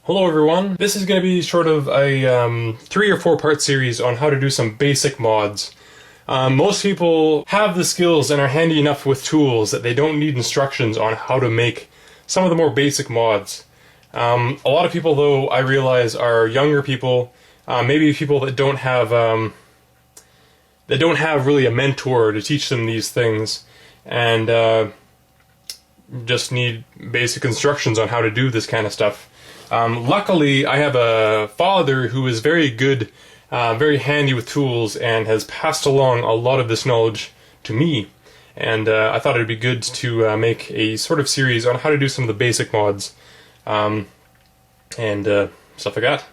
Hello everyone, this is going to be sort of a 3 or 4 part series on how to do some basic mods. Most people have the skills and are handy enough with tools that they don't need instructions on how to make some of the more basic mods. A lot of people, though, I realize are younger people, maybe people that don't have really a mentor to teach them these things, and just need basic instructions on how to do this kind of stuff. Luckily, I have a father who is very good, very handy with tools, and has passed along a lot of this knowledge to me. And I thought it'd be good to make a sort of series on how to do some of the basic mods, and stuff like that.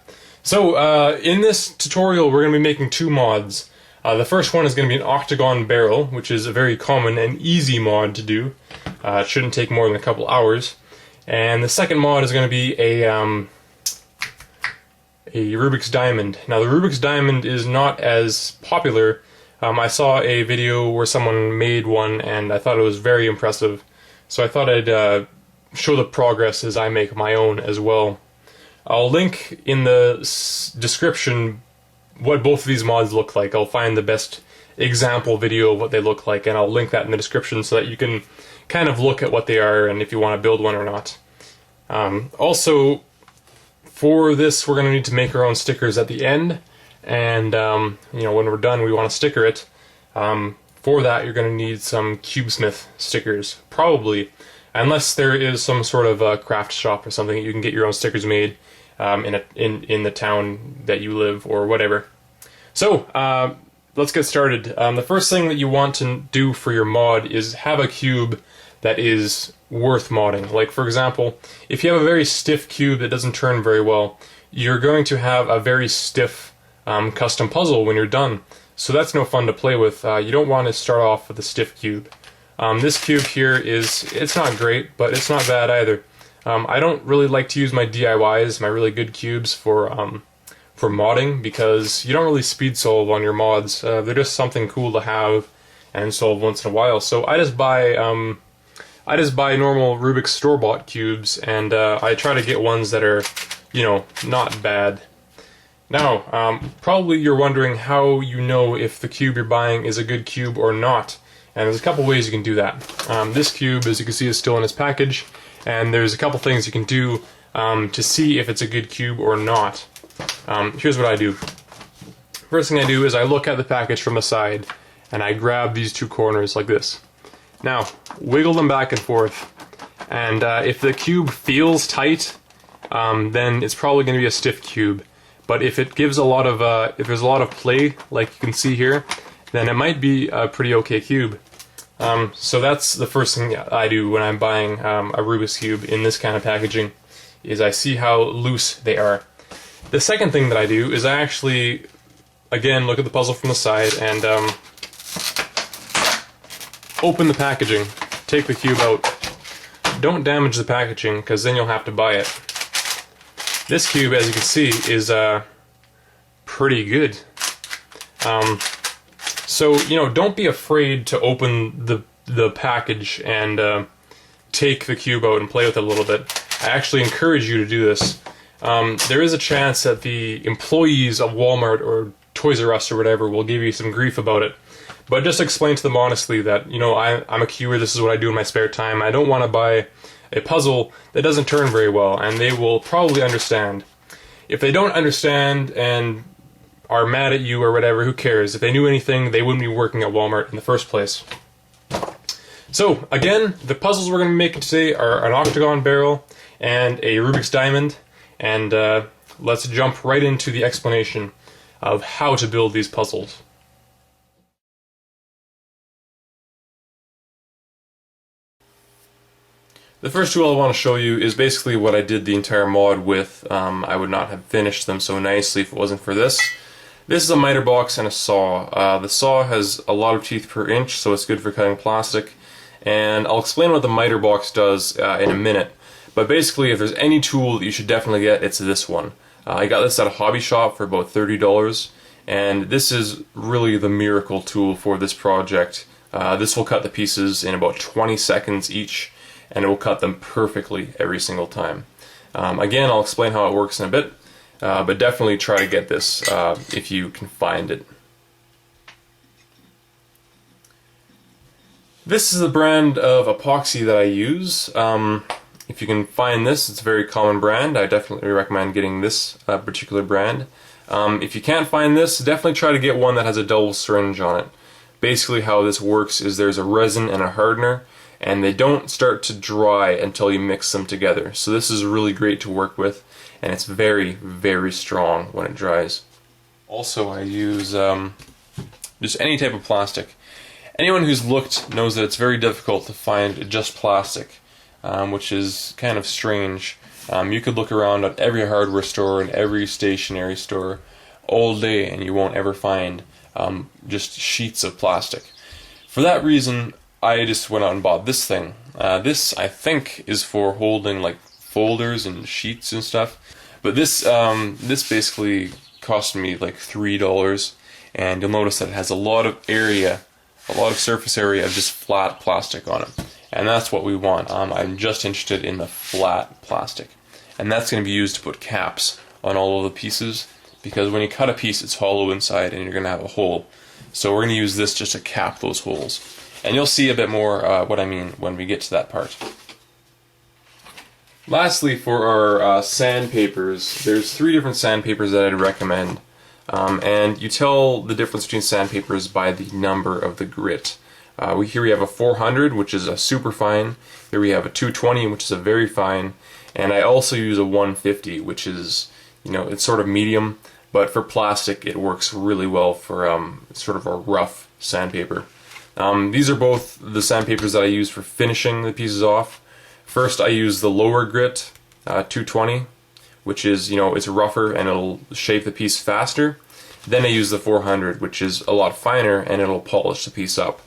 So, in this tutorial, we're going to be making 2 mods. The first one is going to be an Octagon barrel, which is a very common and easy mod to do. It shouldn't take more than a couple hours. And the second mod is going to be a Rubik's Diamond. Now, the Rubik's Diamond is not as popular. I saw a video where someone made one, and I thought it was very impressive. So I thought I'd show the progress as I make my own as well. I'll link in the description what both of these mods look like. I'll find the best example video of what they look like, and I'll link that in the description so that you can kind of look at what they are and if you want to build one or not. Also, for this, we're going to need to make our own stickers at the end, and you know, when we're done, we want to sticker it. For that, you're going to need some Cubesmith stickers, probably, unless there is some sort of craft shop or something you can get your own stickers made in the town that you live or whatever. So let's get started. The first thing that you want to do for your mod is have a cube that is worth modding. Like, for example, if you have a very stiff cube that doesn't turn very well, you're going to have a very stiff custom puzzle when you're done. So that's no fun to play with. You don't want to start off with a stiff cube. This cube here it's not great, but it's not bad either. I don't really like to use my DIYs, my really good cubes, for modding, because you don't really speed solve on your mods. They're just something cool to have and solve once in a while. So I just buy normal Rubik's store-bought cubes, and I try to get ones that are, you know, not bad. Now, probably you're wondering how you know if the cube you're buying is a good cube or not, and there's a couple ways you can do that. This cube, as you can see, is still in its package, and there's a couple things you can do to see if it's a good cube or not. Here's what I do. First thing I do is I look at the package from the side, and I grab these 2 corners like this. Now, wiggle them back and forth, and if the cube feels tight, then it's probably going to be a stiff cube. But if it gives a lot of, if there's a lot of play, like you can see here, then it might be a pretty okay cube. So that's the first thing I do when I'm buying a Rubik's Cube in this kind of packaging, is I see how loose they are. The second thing that I do is I actually, again, look at the puzzle from the side and open the packaging, take the cube out. Don't damage the packaging, because then you'll have to buy it. This cube, as you can see, is pretty good. So, you know, don't be afraid to open the package and take the cube out and play with it a little bit. I actually encourage you to do this. There is a chance that the employees of Walmart or Toys R Us or whatever will give you some grief about it. But just explain to them honestly that, you know, I'm a cuber, this is what I do in my spare time. I don't want to buy a puzzle that doesn't turn very well, and they will probably understand. If they don't understand and are mad at you or whatever, who cares? If they knew anything, they wouldn't be working at Walmart in the first place. So, again, the puzzles we're going to be making today are an Octagon barrel and a Rubik's Diamond, and let's jump right into the explanation of how to build these puzzles. The first tool I want to show you is basically what I did the entire mod with. I would not have finished them so nicely if it wasn't for this. This is a miter box and a saw. The saw has a lot of teeth per inch, so it's good for cutting plastic. And I'll explain what the miter box does in a minute. But basically, if there's any tool that you should definitely get, it's this one. I got this at a hobby shop for about $30, and this is really the miracle tool for this project. This will cut the pieces in about 20 seconds each, and it will cut them perfectly every single time. Again, I'll explain how it works in a bit, but definitely try to get this if you can find it. This is the brand of epoxy that I use. If you can find this, it's a very common brand. I definitely recommend getting this particular brand. If you can't find this, definitely try to get one that has a double syringe on it. Basically how this works is there's a resin and a hardener, and they don't start to dry until you mix them together. So this is really great to work with, and it's very, very strong when it dries. Also, I use just any type of plastic. Anyone who's looked knows that it's very difficult to find just plastic, which is kind of strange. You could look around at every hardware store and every stationery store all day and you won't ever find just sheets of plastic. For that reason, I just went out and bought this thing. This, I think, is for holding like folders and sheets and stuff. But this basically cost me like $3, and you'll notice that it has a lot of area, a lot of surface area of just flat plastic on it. And that's what we want. I'm just interested in the flat plastic. And that's going to be used to put caps on all of the pieces, because when you cut a piece it's hollow inside and you're going to have a hole. So we're going to use this just to cap those holes. And you'll see a bit more what I mean when we get to that part. Lastly, for our sandpapers, there's 3 different sandpapers that I'd recommend. And you tell the difference between sandpapers by the number of the grit. Here we have a 400, which is a super fine. Here we have a 220, which is a very fine. And I also use a 150, which is, you know, it's sort of medium, but for plastic it works really well for sort of a rough sandpaper. These are both the sandpapers that I use for finishing the pieces off. First I use the lower grit, 220, which is, you know, it's rougher and it'll shape the piece faster. Then I use the 400, which is a lot finer and it'll polish the piece up.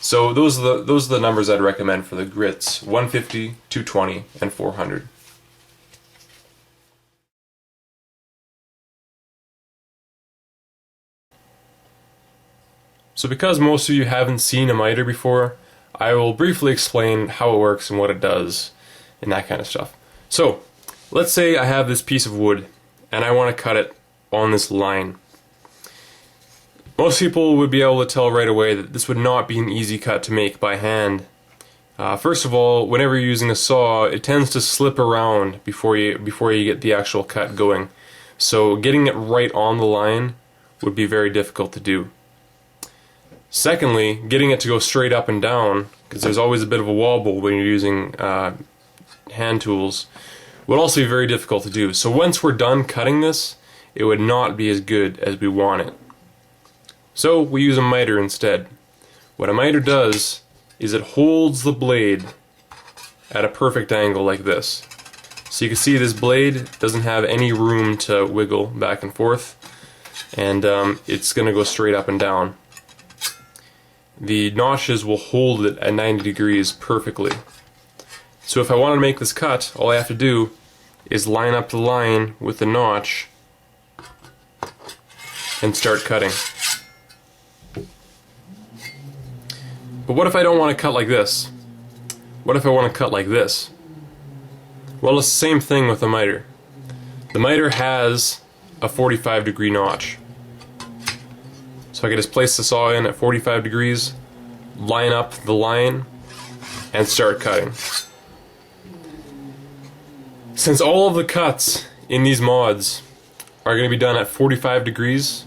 So those are the numbers I'd recommend for the grits: 150, 220, and 400. So because most of you haven't seen a miter before, I will briefly explain how it works and what it does and that kind of stuff. So let's say I have this piece of wood and I want to cut it on this line. Most people would be able to tell right away that this would not be an easy cut to make by hand. First of all, whenever you're using a saw, it tends to slip around before you get the actual cut going. So getting it right on the line would be very difficult to do. Secondly, getting it to go straight up and down, because there's always a bit of a wobble when you're using hand tools, would also be very difficult to do. So once we're done cutting this, it would not be as good as we want it. So we use a miter instead. What a miter does is it holds the blade at a perfect angle like this. So you can see this blade doesn't have any room to wiggle back and forth, and it's going to go straight up and down. The notches will hold it at 90 degrees perfectly. So if I want to make this cut, all I have to do is line up the line with the notch and start cutting. But what if I don't want to cut like this? What if I want to cut like this? Well, it's the same thing with the miter. The miter has a 45-degree notch. So I can just place the saw in at 45 degrees, line up the line, and start cutting. Since all of the cuts in these mods are going to be done at 45 degrees,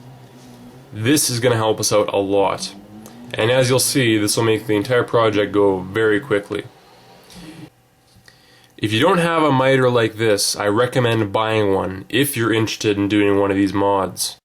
this is going to help us out a lot. And as you'll see, this will make the entire project go very quickly. If you don't have a miter like this, I recommend buying one if you're interested in doing one of these mods.